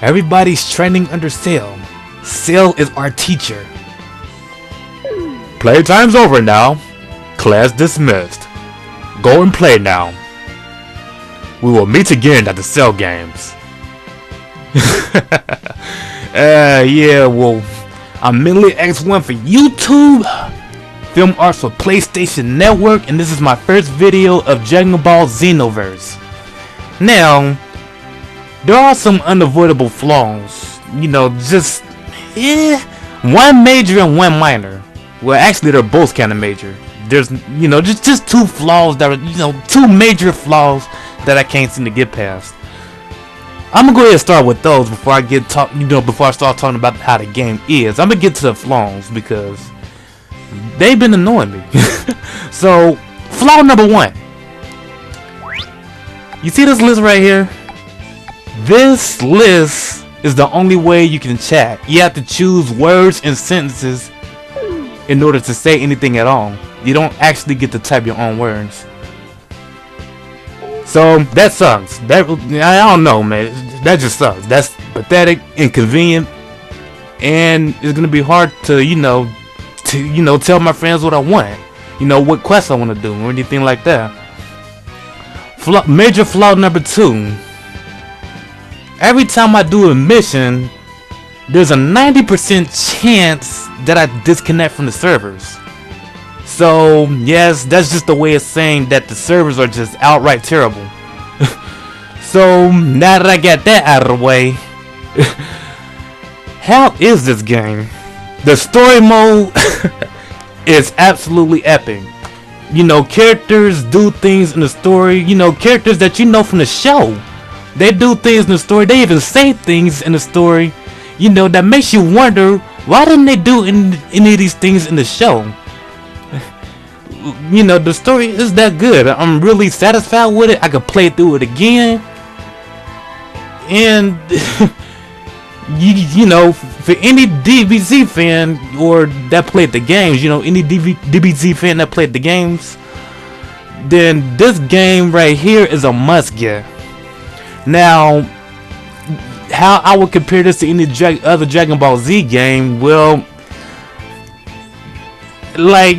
Everybody's training under Cell. Cell is our teacher. Playtime's over now. Class dismissed. Go and play now. We will meet again at the Cell games. Yeah, well, I'm Minleyx1 for YouTube, film arts for PlayStation Network, and this is my first video of Dragonball Xenoverse. Now, there are some unavoidable flaws, you know, just, one major and one minor. Well, actually, they're both kind of major. There's, you know, just two flaws that are, you know, two major flaws that I can't seem to get past. I'm gonna go ahead and start with those before I before I start talking about how the game is. I'm gonna get to the flaws because they've been annoying me. So, flaw number one. You see this list right here? This list is the only way you can chat. You have to choose words and sentences in order to say anything at all. You don't actually get to type your own words. So that sucks. I don't know, man. That just sucks. That's pathetic, inconvenient, and it's gonna be hard to, tell my friends what I want. You know, what quest I want to do or anything like that. Major flaw number two. Every time I do a mission, there's a 90% chance that I disconnect from the servers. So, yes, that's just a way of saying that the servers are just outright terrible. So, now that I got that out of the way, how is this game? The story mode is absolutely epic. You know, characters do things in the story, you know, characters that you know from the show. They do things in the story, they even say things in the story, you know, that makes you wonder, why didn't they do any of these things in the show? You know, the story is that good. I'm really satisfied with it. I could play through it again. And you know, for any DBZ fan or that played the games, you know, any DBZ fan that played the games, then this game right here is a must get. Now, how I would compare this to any other Dragon Ball Z game, well, like,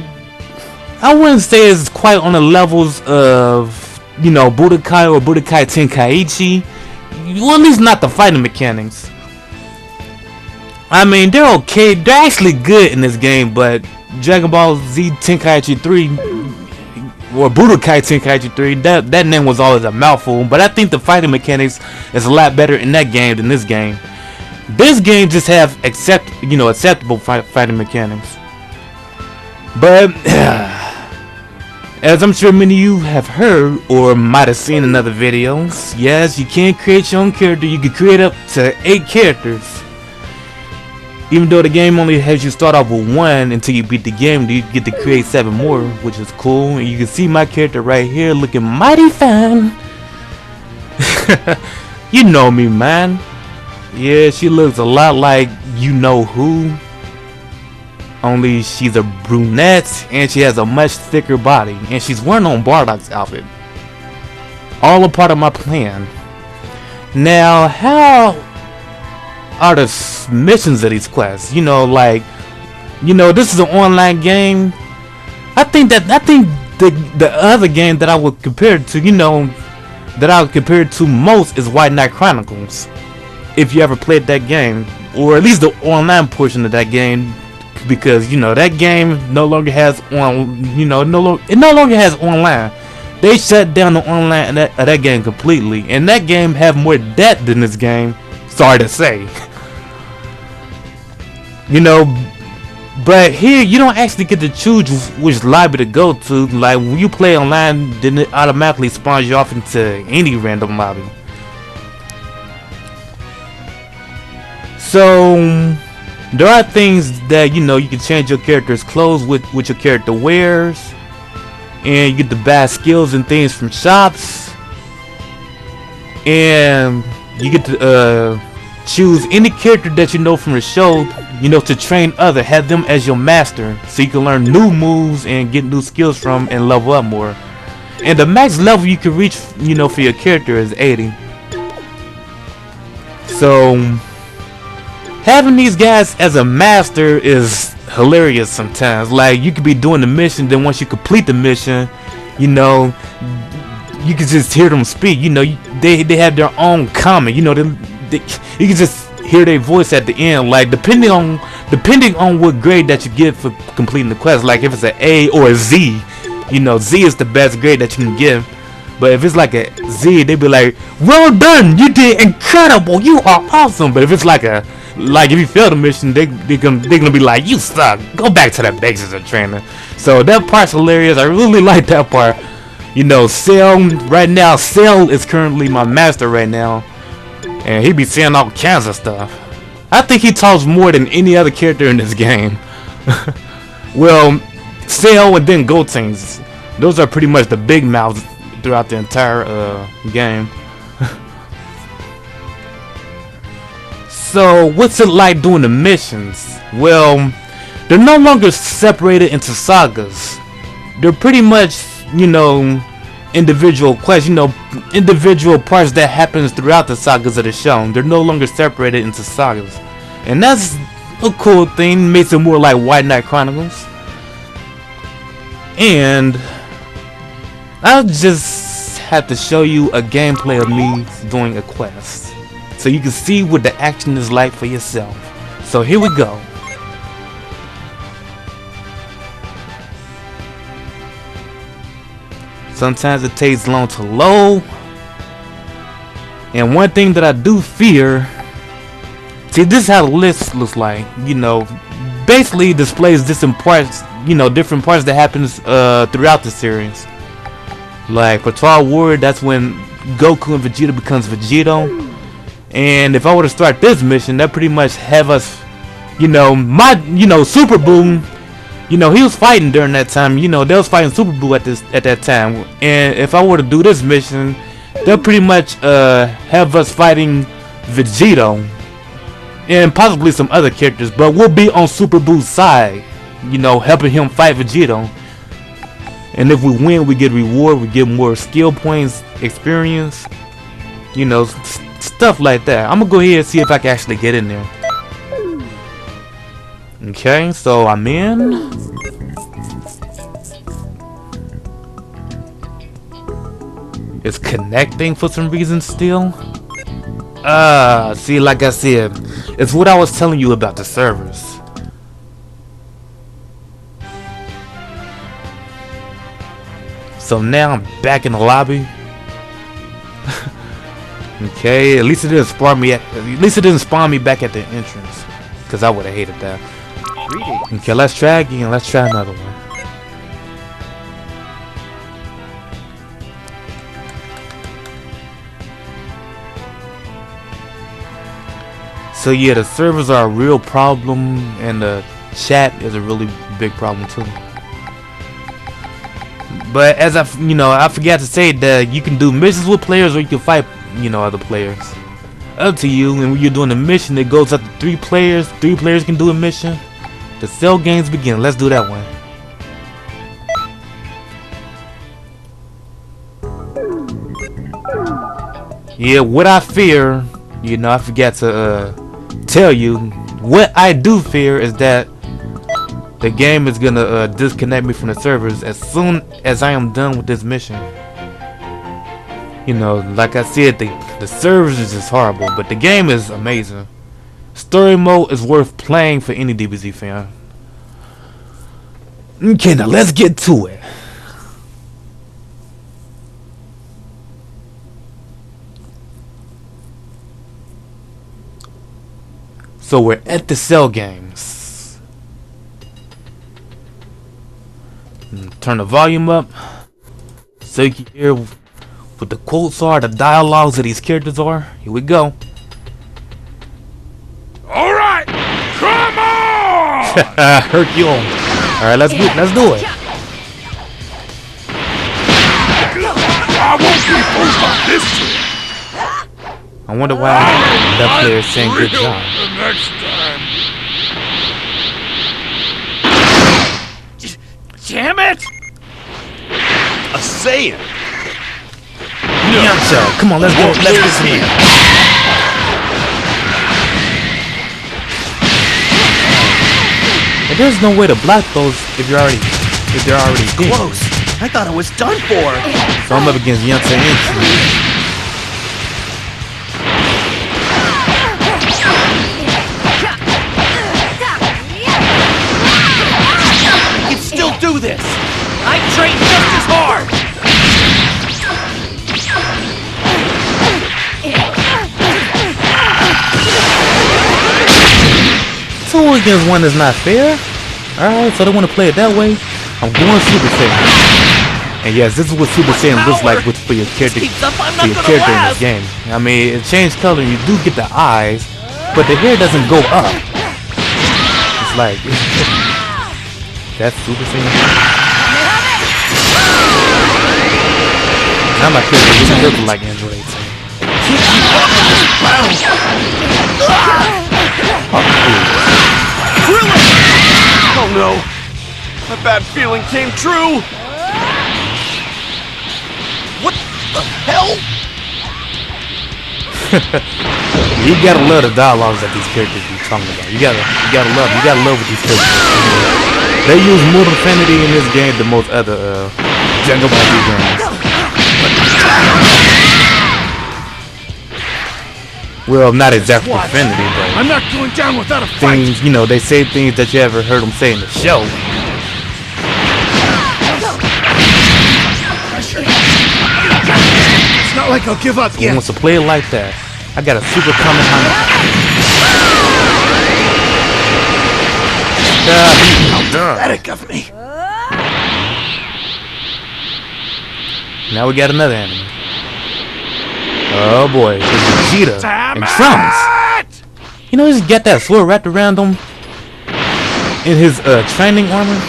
I wouldn't say it's quite on the levels of, you know, Budokai or Budokai Tenkaichi. Well, at least not the fighting mechanics. I mean, they're okay. They're actually good in this game, but Dragon Ball Z Tenkaichi 3 or Budokai Tenkaichi 3, that name was always a mouthful. But I think the fighting mechanics is a lot better in that game than this game. This game just have acceptable fighting mechanics. But as I'm sure many of you have heard or might have seen in other videos, yes, you can create your own character. You can create up to 8 characters. Even though the game only has you start off with 1 until you beat the game, you get to create 7 more, which is cool. And you can see my character right here looking mighty fine. You know me, man. Yeah, she looks a lot like you know who. Only she's a brunette and she has a much thicker body, and she's wearing on Bardock's outfit. All a part of my plan. Now, how are the missions of these quests? You know, like, you know, this is an online game. I think the other game that I would compare it to, you know, that I would compare it to most is White Knight Chronicles. If you ever played that game, or at least the online portion of that game. Because, you know, that game no longer has it no longer has online. They shut down the online of that game completely, and that game have more depth than this game. Sorry to say. You know, but here you don't actually get to choose which lobby to go to. Like when you play online, then it automatically spawns you off into any random lobby. So there are things that, you know, you can change your character's clothes with your character wears, and you get to buy skills and things from shops, and you get to choose any character that you know from the show, you know, to train have them as your master, so you can learn new moves and get new skills from and level up more. And the max level you can reach, you know, for your character is 80. So having these guys as a master is hilarious sometimes. Like, you could be doing the mission, then once you complete the mission, you know, you can just hear them speak. You know, they have their own comment. You know, you can just hear their voice at the end. Like, depending on what grade that you get for completing the quest. Like, if it's an A or a Z, you know, Z is the best grade that you can give. But if it's like a Z, they be like, "Well done, you did incredible, you are awesome." But if it's like if you fail the mission, they're gonna be like, "You suck, go back to the basics of training." So that part's hilarious. I really like that part. You know, Cell right now, Cell is currently my master right now, and he be saying all kinds of stuff. I think he talks more than any other character in this game. Well, Cell and then Gotenks, those are pretty much the big mouths throughout the entire game. So what's it like doing the missions? Well, they're no longer separated into sagas. They're pretty much, you know, individual quests, you know, individual parts that happens throughout the sagas of the show. They're no longer separated into sagas, and that's a cool thing. Makes it more like White Knight Chronicles. And I'll just have to show you a gameplay of me doing a quest, so you can see what the action is like for yourself. So here we go. Sometimes it takes long to load. And one thing that I do fear, see, this is how the list looks like. You know, basically displays different parts, you know, different parts that happens throughout the series. Like for Total War, that's when Goku and Vegeta becomes Vegito. And if I were to start this mission, that pretty much have us, you know, Super Boo, you know, he was fighting during that time. You know, they was fighting Super Boo at that time. And if I were to do this mission, they'll pretty much have us fighting Vegito and possibly some other characters, but we'll be on Super Boo's side, you know, helping him fight Vegito. And if we win, we get reward, we get more skill points, experience, you know, stuff like that. I'm gonna go ahead and see if I can actually get in there. Okay, so I'm in. It's connecting for some reason still. See, like I said, it's what I was telling you about the servers. So now I'm back in the lobby. Okay, at least it didn't spawn me back at the entrance, because I would have hated that. Okay, let's try again. Let's try another one. So yeah, the servers are a real problem, and the chat is a really big problem too. But as I forgot to say that you can do missions with players, or you can fight, you know, other players. Up to you. And when you're doing a mission, it goes up to 3 players. 3 players can do a mission. The Cell games begin. Let's do that one. Yeah, what I fear, you know, I forgot to tell you, what I do fear is that the game is gonna disconnect me from the servers as soon as I am done with this mission. You know, like I said, the servers is just horrible, but the game is amazing. Story mode is worth playing for any DBZ fan. Okay, now let's get to it. So we're at the Cell games. Turn the volume up so you can hear what the quotes are, the dialogues of these characters are. Here we go. All right, come on! Hercule. All right, let's do it. I won't be fooled by this trick. I wonder why that player is saying good job. The next time. Damn it! A Saiyan. Yamcha, come on, let's go. Let's get some. And there's no way to block those if they're already dead. Close. I thought it was done for. So I'm up against Yunta and Chi. You can still do this. I train just as hard. 2 against 1 is not fair. Alright, so they want to play it that way. I'm going Super Saiyan. And yes, this is what Super Saiyan looks like for your character, in this game. I mean, it changed color. You do get the eyes, but the hair doesn't go up. It's like that's Super Saiyan. Now my character doesn't look like Android. Oh no! My bad feeling came true! What the hell? You gotta love the dialogues that these characters be talking about. You gotta love what these characters do. They use more profanity in this game than most other Dragonball games. Well, not exactly profanity, but I'm not going down without a fight. things, you know, they say things that you ever heard them say in the show. It's not like I'll give up He yet. wants to play it like that. I got a super Kamehameha. Pathetic of me. Now we got another enemy. Oh boy, it's Vegeta and Trunks. You know, he's got that sword wrapped around him in his training armor.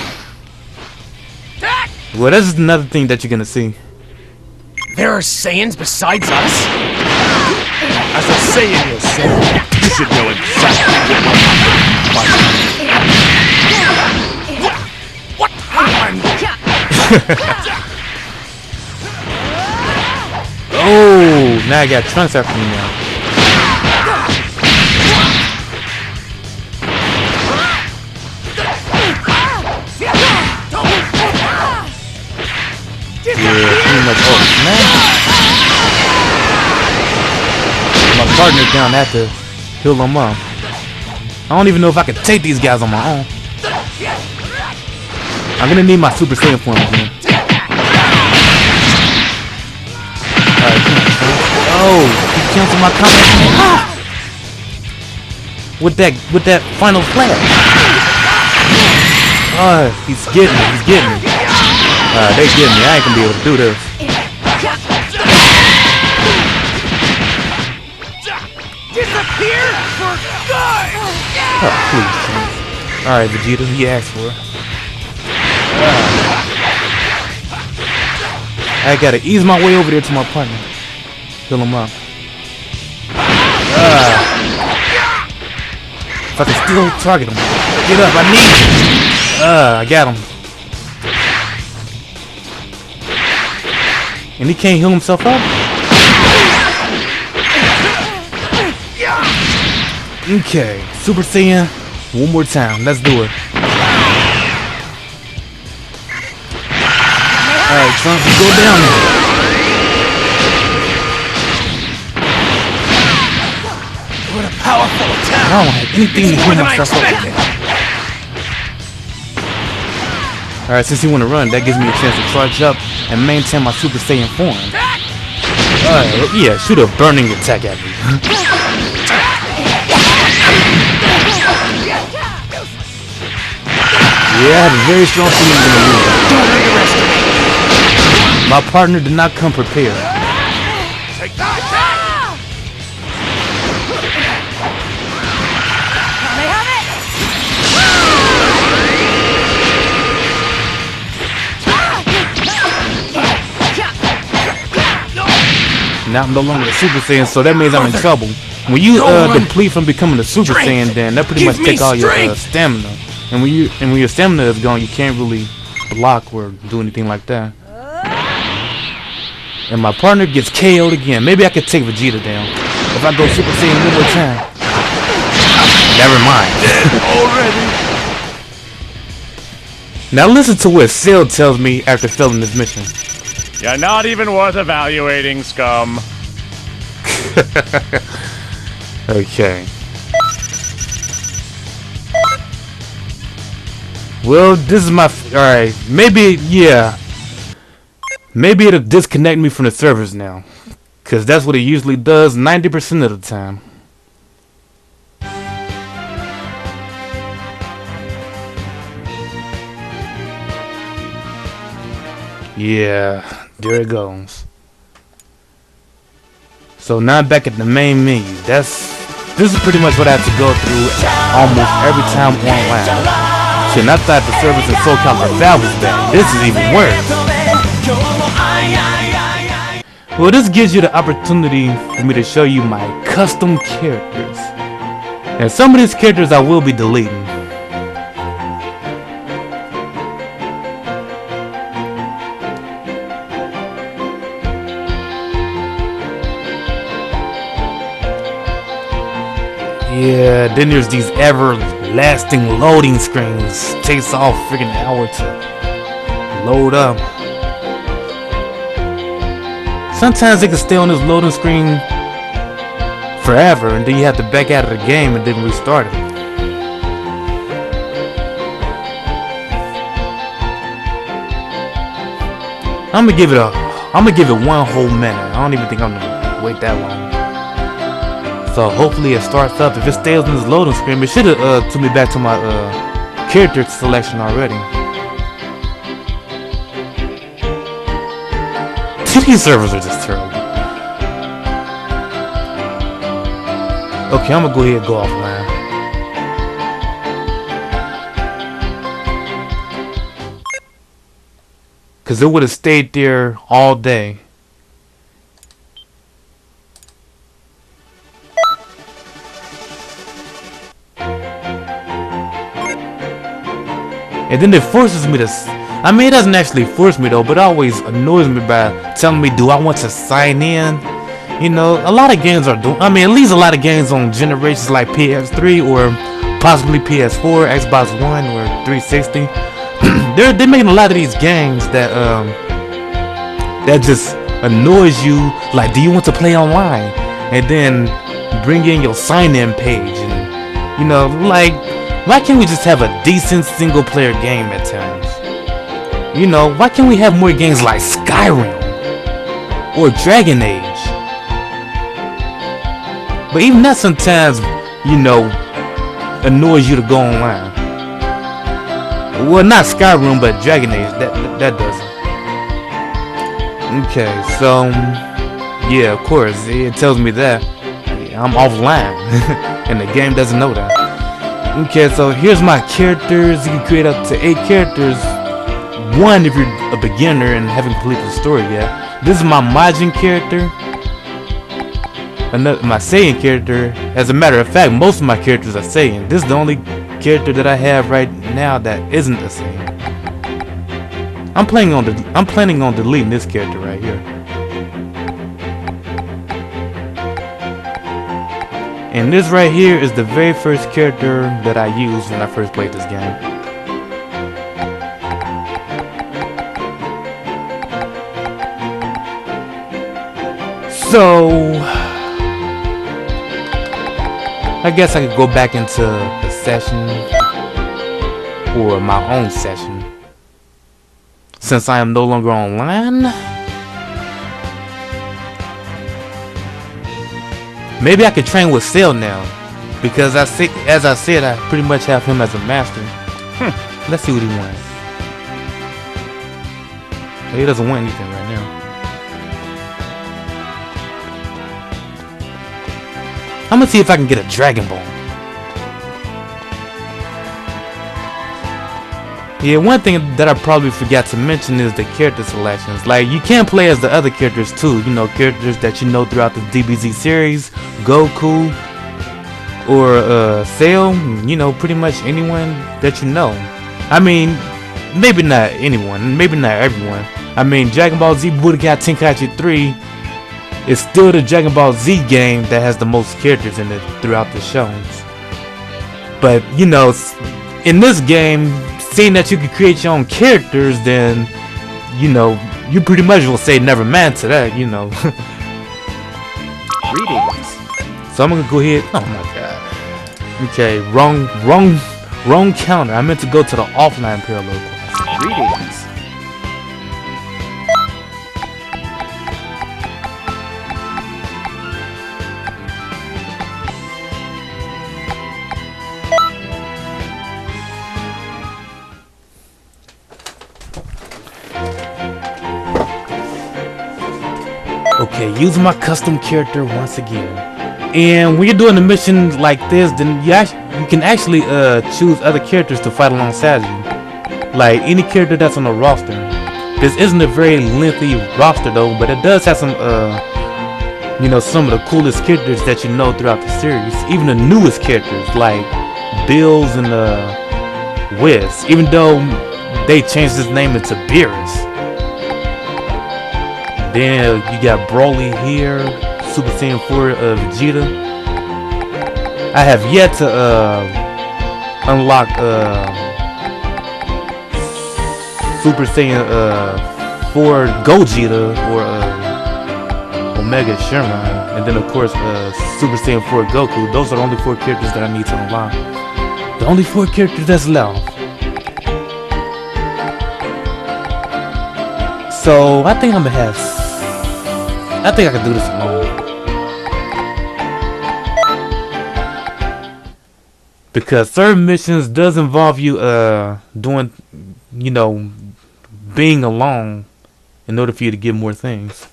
Well, this is another thing that you're gonna see. There are Saiyans besides us? As a Saiyan yourself, you should know exactly what happened? Oh, now I got Trunks after me now. Yeah, pretty much. Oh, man. My partner's down at to heal them up. I don't even know if I can take these guys on my own. I'm gonna need my Super Saiyan form again. Alright, come on. Oh, he canceled my comment. With that final flash. Oh, he's getting me. They getting me. I ain't gonna be able to do this. Disappear for good! Oh, please. Alright, Vegeta, he asked for it. I gotta ease my way over there to my partner. Fill him up. If I can still target him. Get up, I need you. I got him. And he can't heal himself up? Okay, Super Saiyan, one more time. Let's do it. Alright, Trunks, go down there. What a powerful attack! I don't have anything to heal myself up with. Alright, since he want to run, that gives me a chance to charge up and maintain my Super Saiyan form. Alright, yeah, shoot a burning attack at me. Yeah, I have a very strong feeling I'm gonna lose. Don't underestimate! My partner did not come prepared. Take that! Now I'm no longer a Super Saiyan, so that means I'm in trouble. When you deplete from becoming a Super Saiyan, then that pretty much takes all your stamina. And when your stamina is gone, you can't really block or do anything like that. And my partner gets KO'd again. Maybe I could take Vegeta down if I go Super Saiyan one more time. Never mind. Dead already. Now listen to what Cell tells me after failing this mission. You're not even worth evaluating, scum. Okay. Well, this is my... Alright, maybe, yeah. Maybe it'll disconnect me from the servers now. Because that's what it usually does 90% of the time. Yeah, there it goes. So now I'm back at the main menu. This is pretty much what I have to go through almost every time online. Shit, I thought the service in SoCal that was bad. This is even worse. Well, this gives you the opportunity for me to show you my custom characters. And some of these characters I will be deleting. Yeah, then there's these everlasting loading screens. Takes all freaking hour to load up. Sometimes they can stay on this loading screen forever, and then you have to back out of the game and then restart it. I'm gonna give it one whole minute. I don't even think I'm gonna wait that long. So hopefully it starts up. If it stays on this loading screen, it should have took me back to my character selection already. These servers are just terrible. Okay, I'm gonna go ahead and go offline. Cause it would have stayed there all day. And then it forces me to... I mean, it doesn't actually force me though, but it always annoys me by telling me, do I want to sign in? You know, a lot of games are doing... I mean, at least a lot of games on generations like PS3 or possibly PS4, Xbox One, or 360. They're making a lot of these games that that just annoys you. Like, do you want to play online? And then bring in your sign-in page, and you know, like, why can't we just have a decent single-player game at times? You know, why can't we have more games like Skyrim or Dragon Age? But even that sometimes, you know, annoys you to go online. Well, not Skyrim, but Dragon Age. That doesn't. Okay, so yeah, of course, it tells me that I'm offline, and the game doesn't know that. Okay, so here's my characters. You can create up to 8 characters. 1 if you're a beginner and haven't completed the story yet. This is my Majin character. Another, my Saiyan character. As a matter of fact, most of my characters are Saiyan. This is the only character that I have right now that isn't a Saiyan. I'm planning on deleting this character right here. And this right here is the very first character that I used when I first played this game. So I guess I could go back into a session or my own session since I am no longer online. Maybe I could train with Cell now, because as I said, I pretty much have him as a master. Let's see what he wants. He doesn't want anything right now. I'm gonna see if I can get a Dragonball. Yeah, one thing that I probably forgot to mention is the character selections. Like, you can play as the other characters too. You know, characters that you know throughout the DBZ series, Goku, or Cell. You know, pretty much anyone that you know. I mean, maybe not anyone, maybe not everyone. I mean, Dragon Ball Z Budokai Tenkaichi 3 is still the Dragon Ball Z game that has the most characters in it throughout the shows. But, you know, in this game, seeing that you can create your own characters, then you know you pretty much will say never mind to that, you know. Greetings. So I'm gonna go ahead. Oh my god. Okay, wrong counter. I meant to go to the offline parallel quest. Greetings. Okay, using my custom character once again. And when you're doing a mission like this, then you can actually choose other characters to fight alongside you. Like any character that's on the roster. This isn't a very lengthy roster though, but it does have some you know, some of the coolest characters that you know throughout the series. Even the newest characters like Bills and Wiz, even though they changed his name into Beerus. Then you got Broly here, Super Saiyan 4 Vegeta. I have yet to unlock Super Saiyan 4 Gogeta or Omega Sherman, and then of course Super Saiyan 4 Goku. Those are the only 4 characters that I need to unlock. The only 4 characters that's left. So I think I'm gonna have. I think I can do this alone. Because certain missions does involve you doing, you know, being alone in order for you to get more things.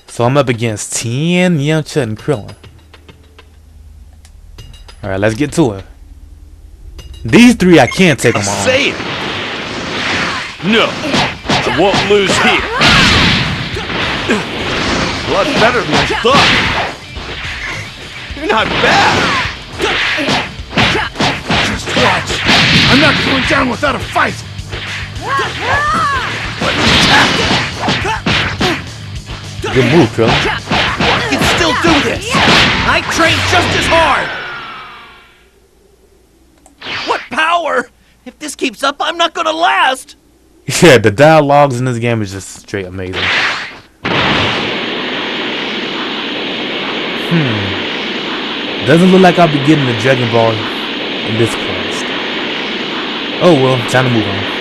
So I'm up against Tien, Yamcha, and Krillin. Alright, let's get to it. These 3 I can't take them on. Say it! No! I won't lose here! A lot better than I thought! You're not bad! Just watch! I'm not going down without a fight! Good move, Krillin. I can still do this! I train just as hard! What power! If this keeps up, I'm not gonna last! Yeah, the dialogues in this game is just straight amazing. Doesn't look like I'll be getting the Dragonball in this quest. Oh well, time to move on.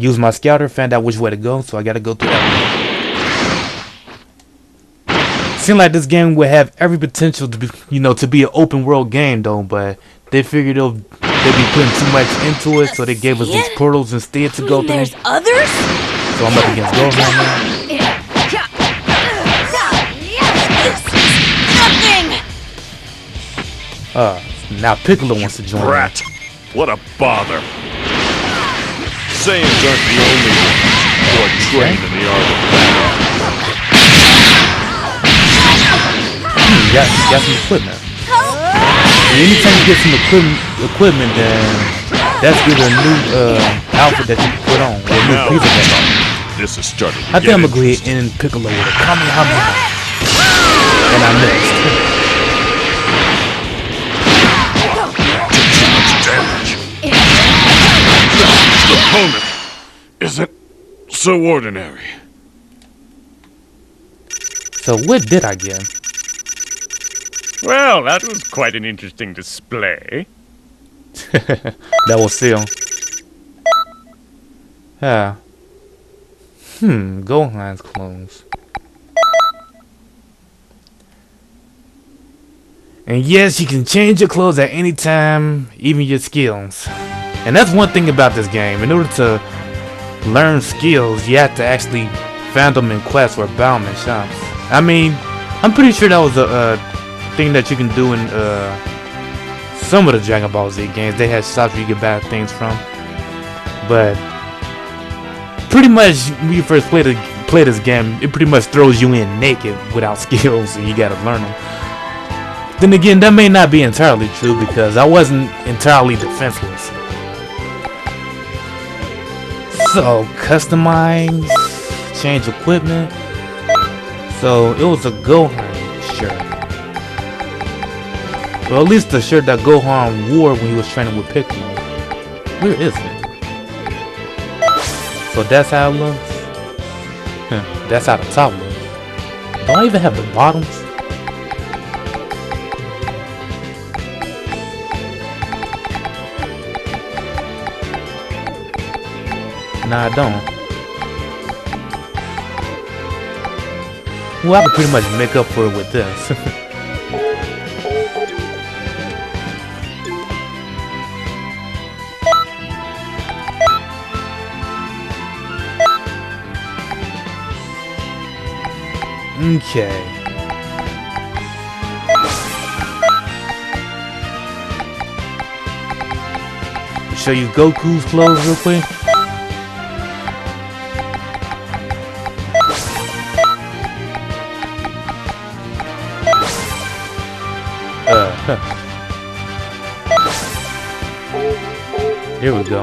Use my scouter, found out which way to go, so I gotta go through that way. Seems like this game would have every potential to be, you know, to be an open world game though, but they figured they'd be putting too much into it, so they gave us these portals instead to go through. There's others? So I'm up against Gohan now. Nothing! Now Piccolo wants to join me. Brat! What a bother! Saiyans aren't the only ones who are trained in the art of battle. Got some equipment. And anytime you get some equipment, then that's good, a new outfit that you can put on, or a new piece of that. This is starting to I think I'm gonna go ahead and Piccolo with a Kamehameha. And I missed. too much damage. The opponent isn't so ordinary. So what did I get? Well, that was quite an interesting display. That was Seal. Gohan's clones. And yes, you can change your clothes at any time, even your skills. And that's one thing about this game. In order to learn skills, you have to actually find them in quests or buy them in shops. I mean, I'm pretty sure that was a thing that you can do in some of the Dragon Ball Z games. They had shops where you could buy things from. But pretty much when you first play this game, it pretty much throws you in naked without skills, and you gotta learn them. Then again, that may not be entirely true because I wasn't entirely defenseless. So customize, change equipment. So it was a Gohan shirt. Well, at least the shirt that Gohan wore when he was training with Piccolo. Where is it? So that's how it looks. That's how the top looks. Do I even have the bottoms? Nah, I don't. Well, I can pretty much make up for it with this. Okay. Show you Goku's clothes real quick. Here we go.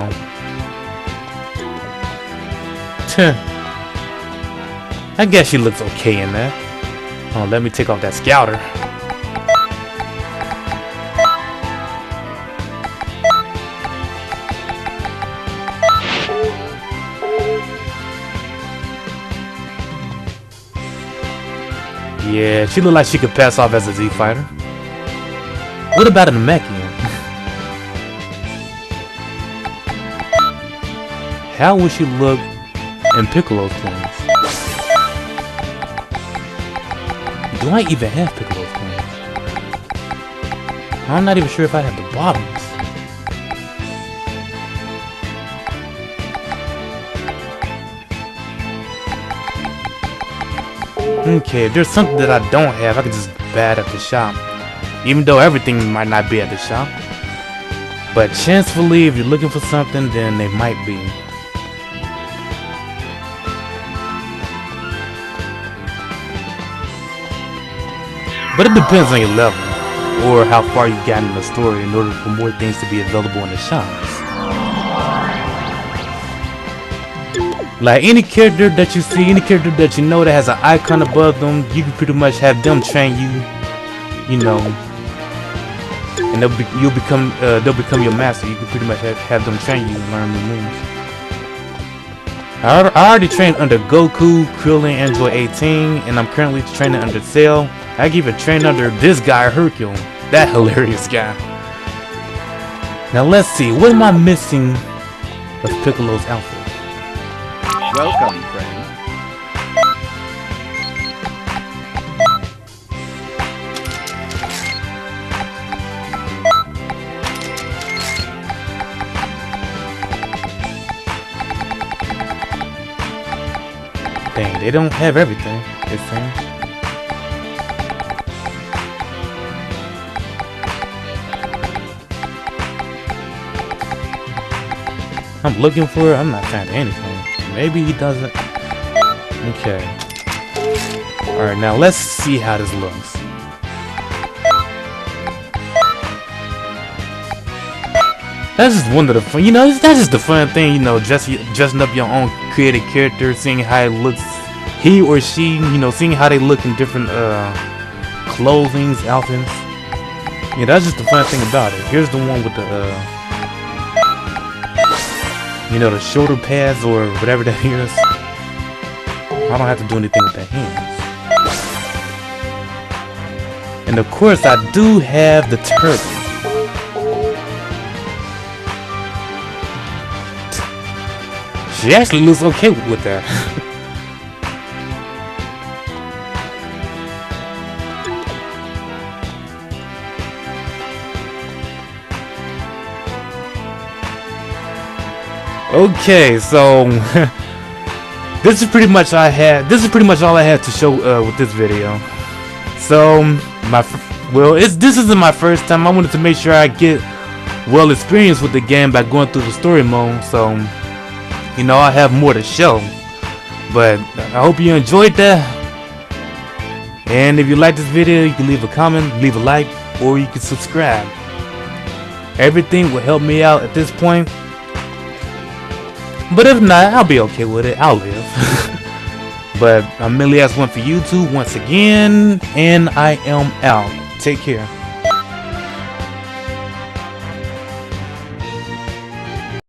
I guess she looks okay in that. Oh, let me take off that scouter. Yeah, she looked like she could pass off as a Z fighter. What about a Namekian? How would she look in Piccolo's clothes? Do I even have Piccolo's clothes? I'm not even sure if I have the bottoms. Okay, if there's something that I don't have, I can just buy it at the shop. Even though everything might not be at the shop. But chancefully, if you're looking for something, then they might be. But it depends on your level, or how far you got in the story in order for more things to be available in the shops. Like any character that you see, any character that you know that has an icon above them, you can pretty much have them train you, you know, and they'll become your master. You can pretty much have them train you and learn new moves. I already trained under Goku, Krillin, Android 18, and I'm currently training under Cell. I can even train under this guy, Hercule. That hilarious guy. Now let's see, what am I missing of Piccolo's outfit? Welcome, friend. Dang, they don't have everything, it seems. I'm looking for it, I'm not finding anything. Maybe he doesn't. Okay. Alright, now let's see how this looks. That's just one of the fun, you know, that's just the fun thing, you know, dressing up your own created character, seeing how it looks, he or she, you know, seeing how they look in different clothings, outfits. Yeah, that's just the fun thing about it. Here's the one with the you know, the shoulder pads or whatever that is. I don't have to do anything with the hands. And of course, I do have the turtle. She actually looks okay with that. Okay, so this is pretty much all I had to show with this video. So this isn't my first time. I wanted to make sure I get well experienced with the game by going through the story mode. So, you know, I have more to show. But I hope you enjoyed that. And if you like this video, you can leave a comment, leave a like, or you can subscribe. Everything will help me out at this point. But if not, I'll be okay with it. I'll live. But I'm Minleyx1 for YouTube once again, and I am out. Take care.